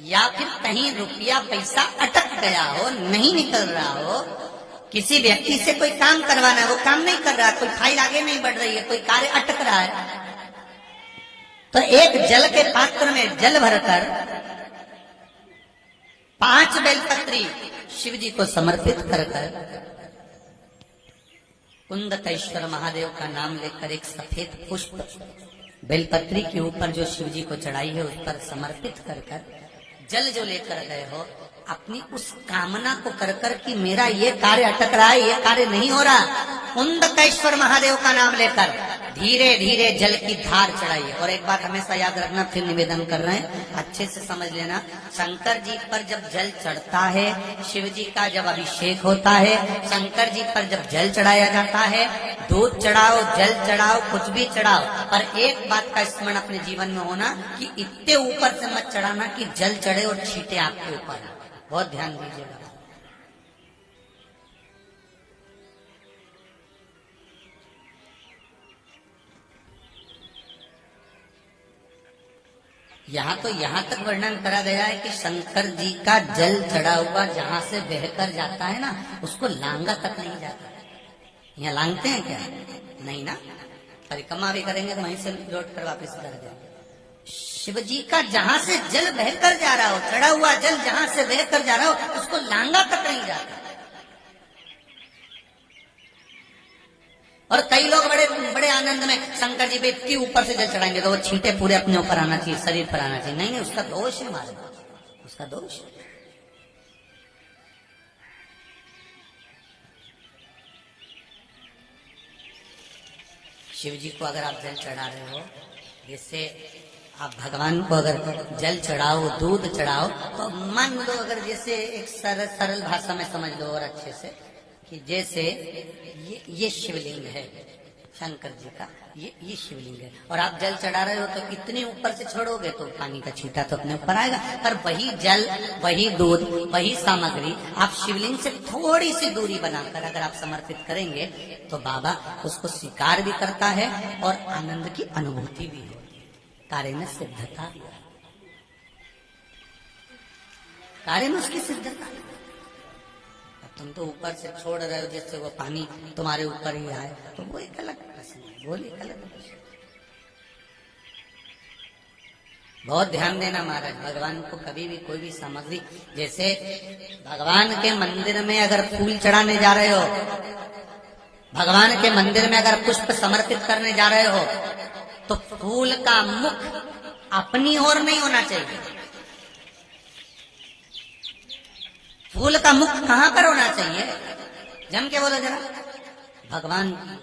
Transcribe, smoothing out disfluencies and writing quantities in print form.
या फिर कहीं रुपया पैसा अटक गया हो, नहीं निकल रहा हो, किसी व्यक्ति से कोई काम करवाना है, वो काम नहीं कर रहा, कोई फाइल आगे नहीं बढ़ रही है, कोई कार्य अटक रहा है, तो एक जल के पात्र में जल भरकर 5 बेलपत्री शिव जी को समर्पित कर कुंदकेश्वर महादेव का नाम लेकर एक सफेद पुष्प बेलपत्री के ऊपर जो शिव जी को चढ़ाई है उस पर समर्पित कर जल जो लेकर गए हो, अपनी उस कामना को कर कि मेरा ये कार्य अटक रहा है, ये कार्य नहीं हो रहा, कुंदकेश्वर महादेव का नाम लेकर धीरे धीरे जल की धार चढ़ाइए। और एक बात हमेशा याद रखना, फिर निवेदन कर रहे हैं, अच्छे से समझ लेना, शंकर जी पर जब जल चढ़ता है, शिव जी का जब अभिषेक होता है, शंकर जी पर जब जल चढ़ाया जाता है, दूध चढ़ाओ, जल चढ़ाओ, कुछ भी चढ़ाओ, पर एक बात का स्मरण अपने जीवन में होना कि इतने ऊपर से मत चढ़ाना कि जल चढ़े और छींटे आपके ऊपर। बहुत ध्यान दीजिएगा। यहाँ तो यहाँ तक वर्णन करा गया है कि शंकर जी का जल चढ़ा हुआ जहाँ से बहकर जाता है ना, उसको लांगा तक नहीं जाता। यहाँ लांगते हैं क्या? नहीं ना, परिक्रमा भी करेंगे तो वहीं से लौट कर वापस कर जाएंगे। शिव जी का जहाँ से जल बहकर जा रहा हो, चढ़ा हुआ जल जहाँ से बहकर जा रहा हो, उसको लांगा तक नहीं जाता। और कई लोग बड़े बड़े आनंद में शंकर जी पे इतनी ऊपर से जल चढ़ाएंगे तो वो छींटे पूरे अपने ऊपर आना चाहिए, शरीर पर आना चाहिए। नहीं, उसका दोष है, मारे उसका दोष है। शिव जी को अगर आप जल चढ़ा रहे हो, जैसे आप भगवान को अगर जल चढ़ाओ, दूध चढ़ाओ, तो मान लो अगर जैसे एक सरल भाषा में समझ लो और अच्छे से कि जैसे ये शिवलिंग है शंकर जी का, ये शिवलिंग है, और आप जल चढ़ा रहे हो तो इतने ऊपर से छोड़ोगे तो पानी का छींटा तो अपने ऊपर आएगा, पर वही जल, वही दूध, वही सामग्री आप शिवलिंग से थोड़ी सी दूरी बनाकर अगर आप समर्पित करेंगे तो बाबा उसको स्वीकार भी करता है और आनंद की अनुभूति भी होती है। कार्य में सिद्धता भी है, कार्य में उसकी सिद्धता। तुम तो ऊपर से छोड़ रहे हो जैसे वो पानी तुम्हारे ऊपर ही आए, तो वो एक अलग प्रश्न है, वो एक अलग प्रश्न। बहुत ध्यान देना महाराज, भगवान को कभी भी कोई भी सामग्री, जैसे भगवान के मंदिर में अगर फूल चढ़ाने जा रहे हो, भगवान के मंदिर में अगर पुष्प समर्पित करने जा रहे हो, तो फूल का मुख अपनी ओर नहीं होना चाहिए। फूल का मुख कहां पर होना चाहिए? जम के बोलो जरा, भगवान की